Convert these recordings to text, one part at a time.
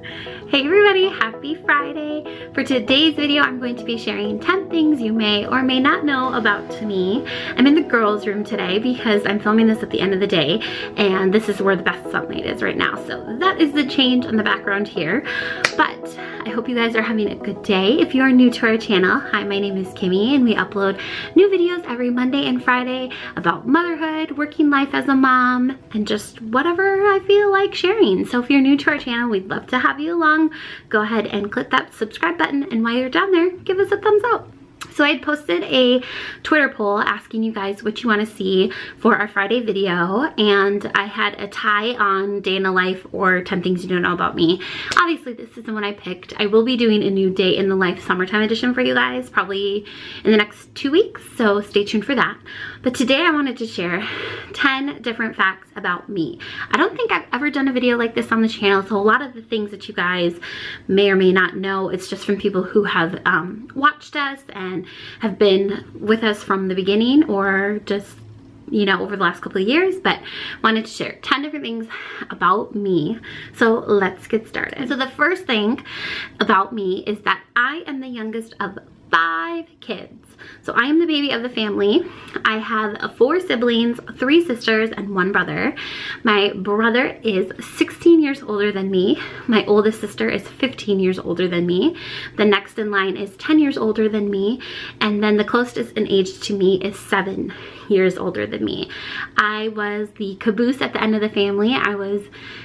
Hey everybody, happy Friday. For today's video, I'm going to be sharing 10 things you may or may not know about me. I'm in the girls' room today because I'm filming this at the end of the day, and this is where the best sunlight is right now. So that is the change in the background here. But I hope you guys are having a good day. If you are new to our channel, hi, my name is Kimmy, and we upload new videos every Monday and Friday about motherhood, working life as a mom, and just whatever I feel like sharing. So if you're new to our channel, we'd love to have you along. Go ahead and click that subscribe button, and while you're down there, give us a thumbs up. So I had posted a Twitter poll asking you guys what you want to see for our Friday video, and I had a tie on day in the life or 10 things you don't know about me. Obviously this isn't what I picked. I will be doing a new day in the life summertime edition for you guys probably in the next 2 weeks, so stay tuned for that. But today I wanted to share 10 different facts about me. I don't think I've ever done a video like this on the channel, so a lot of the things that you guys may or may not know, it's just from people who have watched us and have been with us from the beginning, or just, you know, over the last couple of years, but wanted to share 10 different things about me. So let's get started. So the first thing about me is that I am the youngest of 5 kids. So I am the baby of the family. I have 4 siblings, 3 sisters, and 1 brother. My brother is 16 years older than me. My oldest sister is 15 years older than me. The next in line is 10 years older than me. And then the closest in age to me is 7 years older than me. I was the caboose at the end of the family. I was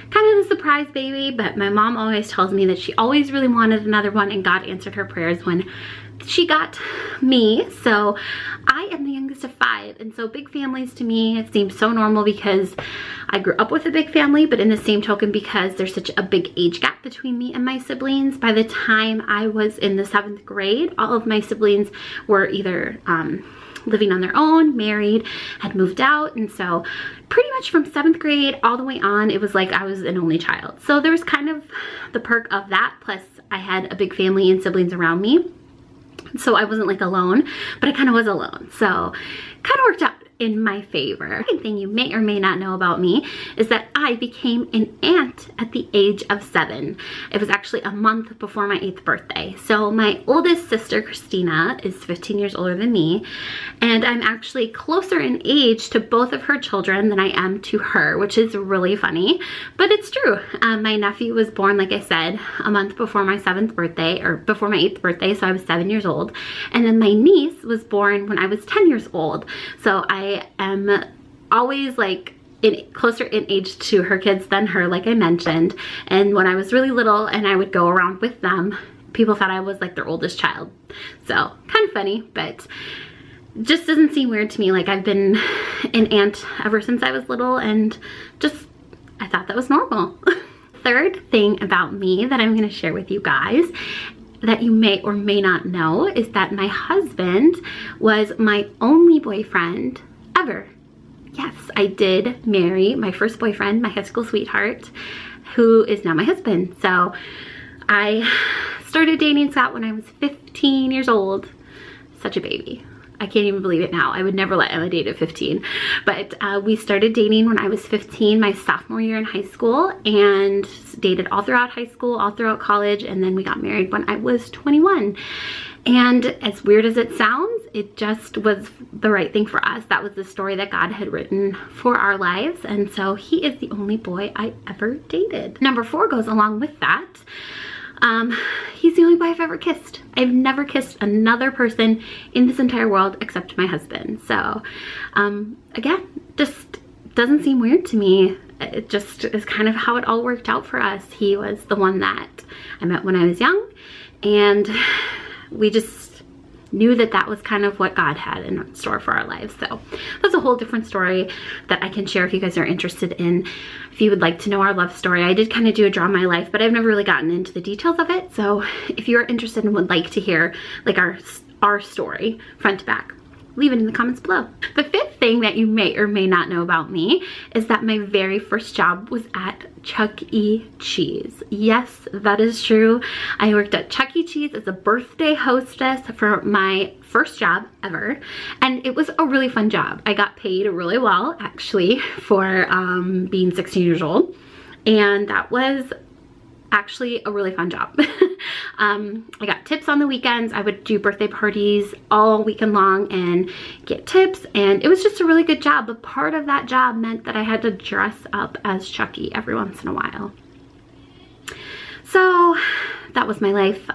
kind of the surprise baby, but my mom always tells me that she always really wanted another one, and God answered her prayers when she got me. So I am the youngest of 5, and so big families to me, it seems so normal because I grew up with a big family, but in the same token, because there's such a big age gap between me and my siblings, by the time I was in the 7th grade, all of my siblings were either living on their own, married, had moved out, and so pretty much from 7th grade all the way on, it was like I was an only child. So there was kind of the perk of that, plus I had a big family and siblings around me. So I wasn't like alone, but I kind of was alone. So kind of worked out in my favor. Second thing you may or may not know about me is that I became an aunt at the age of 7. It was actually a month before my 8th birthday. So my oldest sister, Christina, is 15 years older than me, and I'm actually closer in age to both of her children than I am to her, which is really funny, but it's true. My nephew was born, like I said, a month before my 7th birthday, or before my 8th birthday, so I was 7 years old. And then my niece was born when I was 10 years old. So I am always like closer in age to her kids than her, like I mentioned. And when I was really little and I would go around with them, people thought I was like their oldest child. So kind of funny, but just doesn't seem weird to me. Like I've been an aunt ever since I was little, and just I thought that was normal. Third thing about me that I'm going to share with you guys that you may or may not know is that my husband was my only boyfriend ever. Yes, I did marry my first boyfriend, my high school sweetheart, who is now my husband. So I started dating Scott when I was 15 years old. Such a baby. I can't even believe it now. I would never let Emma date at 15. But we started dating when I was 15, my sophomore year in high school, and dated all throughout high school, all throughout college, and then we got married when I was 21. And as weird as it sounds, it just was the right thing for us. That was the story that God had written for our lives, and so he is the only boy I ever dated. Number 4 goes along with that. He's the only boy I've ever kissed. I've never kissed another person in this entire world except my husband. So, again, just doesn't seem weird to me. It just is kind of how it all worked out for us. He was the one that I met when I was young, and we just knew that that was kind of what God had in store for our lives. So that's a whole different story that I can share if you guys are interested in. If you would like to know our love story, I did kind of do a Draw My Life, but I've never really gotten into the details of it. So if you're interested and would like to hear like our story front to back, leave it in the comments below. The 5th thing that you may or may not know about me is that my very first job was at Chuck E. Cheese. Yes, that is true. I worked at Chuck E. Cheese as a birthday hostess for my first job ever, and it was a really fun job. I got paid really well, actually, for being 16 years old, and that was actually a really fun job. I got tips on the weekends. I would do birthday parties all weekend long and get tips, and it was just a really good job. But part of that job meant that I had to dress up as Chucky every once in a while. So that was my life.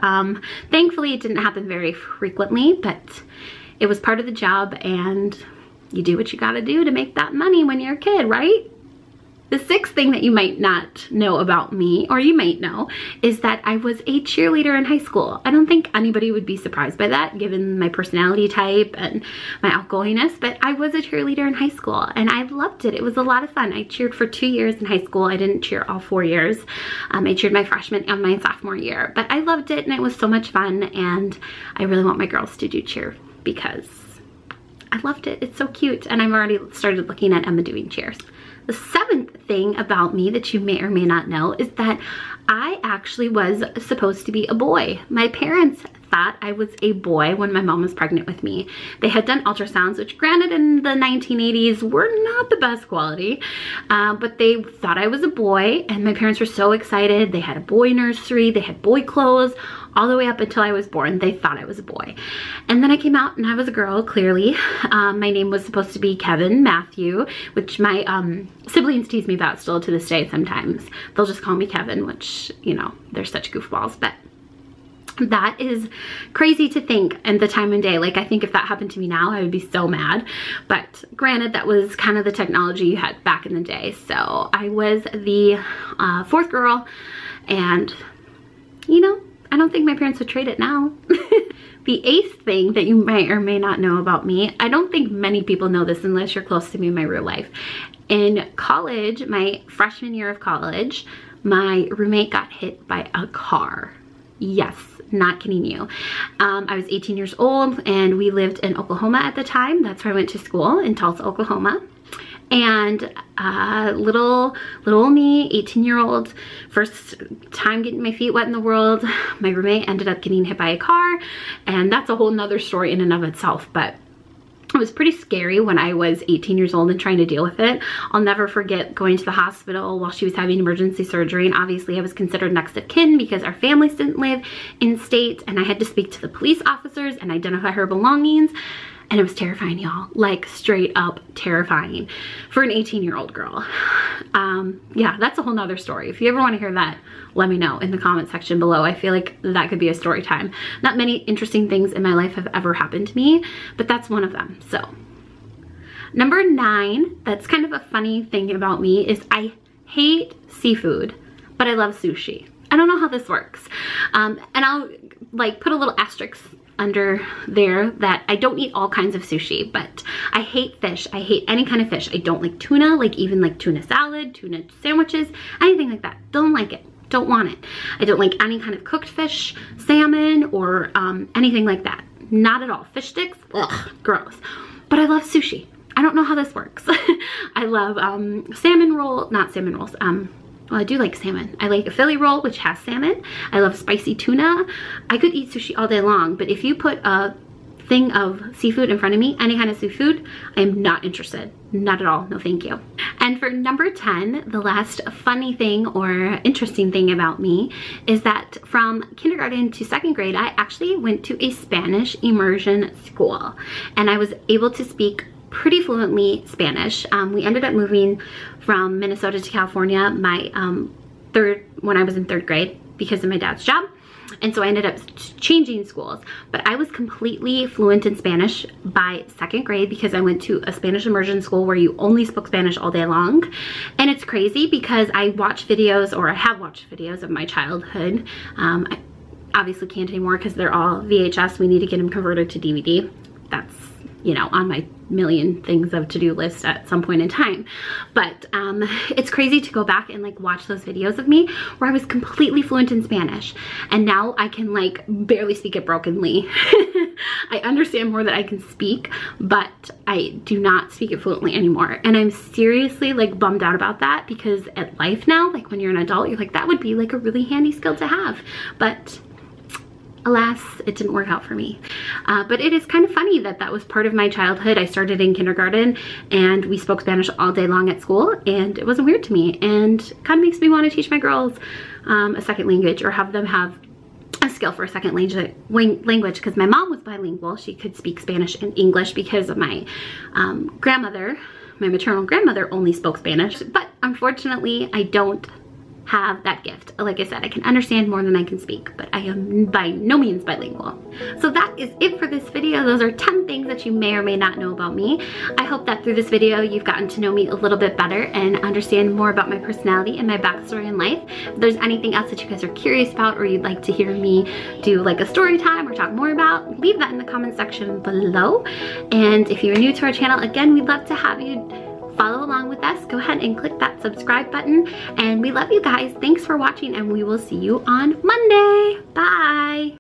Thankfully, it didn't happen very frequently, but it was part of the job, and you do what you gotta do to make that money when you're a kid, right? The sixth thing that you might not know about me, or you might know, is that I was a cheerleader in high school. I don't think anybody would be surprised by that, given my personality type and my outgoingness, but I was a cheerleader in high school, and I loved it. It was a lot of fun. I cheered for 2 years in high school. I didn't cheer all 4 years. I cheered my freshman and my sophomore year, but I loved it, and it was so much fun, and I really want my girls to do cheer because I loved it. It's so cute, and I've already started looking at Emma doing cheers. The seventh thing about me that you may or may not know is that I actually was supposed to be a boy. My parents thought I was a boy when my mom was pregnant with me. They had done ultrasounds, which granted in the 1980s were not the best quality, but they thought I was a boy, and my parents were so excited. They had a boy nursery, they had boy clothes, all the way up until I was born. They thought I was a boy. And then I came out and I was a girl, clearly. My name was supposed to be Kevin Matthew, which my siblings tease me about still to this day sometimes. They'll just call me Kevin, which, you know, they're such goofballs, but that is crazy to think at the time and day. Like, I think if that happened to me now, I would be so mad. But granted, that was kind of the technology you had back in the day. So I was the fourth girl, and, you know, I don't think my parents would trade it now. The eighth thing that you may or may not know about me, I don't think many people know this unless you're close to me in my real life. In college, my freshman year of college, my roommate got hit by a car. Yes, not kidding you. I was 18 years old, and we lived in Oklahoma at the time. That's where I went to school, in Tulsa, Oklahoma. And little old me, 18-year-old, first time getting my feet wet in the world, my roommate ended up getting hit by a car, and that's a whole nother story in and of itself. But it was pretty scary when I was 18 years old and trying to deal with it. I'll never forget going to the hospital while she was having emergency surgery, and obviously I was considered next of kin because our families didn't live in state, and I had to speak to the police officers and identify her belongings. And it was terrifying, y'all. Like, straight up terrifying for an 18-year-old girl. Yeah, that's a whole nother story. If you ever want to hear that, let me know in the comment section below. I feel like that could be a story time. Not many interesting things in my life have ever happened to me, but that's one of them. So, number 9, that's kind of a funny thing about me, is I hate seafood, but I love sushi. I don't know how this works. And I'll like put a little asterisk under there that I don't eat all kinds of sushi, but I hate fish. I hate any kind of fish. I don't like tuna, like even like tuna salad, tuna sandwiches, anything like that. Don't like it. Don't want it. I don't like any kind of cooked fish, salmon, or anything like that. Not at all. Fish sticks, ugh, gross. But I love sushi. I don't know how this works. I love salmon roll, not salmon rolls, well, I do like salmon. I like a Philly roll, which has salmon. I love spicy tuna. I could eat sushi all day long, but if you put a thing of seafood in front of me, any kind of seafood, I'm not interested. Not at all. No, thank you. And for number 10, the last funny thing or interesting thing about me is that from kindergarten to 2nd grade, I actually went to a Spanish immersion school, and I was able to speak pretty fluently Spanish. We ended up moving from Minnesota to California when I was in 3rd grade because of my dad's job. And so I ended up changing schools, but I was completely fluent in Spanish by 2nd grade because I went to a Spanish immersion school where you only spoke Spanish all day long. And it's crazy because I watch videos, or I have watched videos of my childhood. I obviously can't anymore because they're all VHS. We need to get them converted to DVD. That's, you know, on my million things of to-do list at some point in time. But it's crazy to go back and like watch those videos of me where I was completely fluent in Spanish, and now I can like barely speak it brokenly. I understand more that I can speak, but I do not speak it fluently anymore, and I'm seriously like bummed out about that, because at life now, like when you're an adult, you're like, that would be like a really handy skill to have, but alas, it didn't work out for me. But it is kind of funny that that was part of my childhood. I started in kindergarten and we spoke Spanish all day long at school, and it wasn't weird to me, and kind of makes me want to teach my girls a second language, or have them have a skill for a second language, because my mom was bilingual. She could speak Spanish and English because of my grandmother. My maternal grandmother only spoke Spanish, but unfortunately I don't have that gift. Like I said, I can understand more than I can speak, but I am by no means bilingual. So that is it for this video. Those are 10 things that you may or may not know about me. I hope that through this video you've gotten to know me a little bit better and understand more about my personality and my backstory in life. If there's anything else that you guys are curious about, or you'd like to hear me do like a story time or talk more about, leave that in the comment section below. And if you're new to our channel, again, we'd love to have you follow along with us. Go ahead and click that subscribe button, and we love you guys. Thanks for watching, and we will see you on Monday. Bye.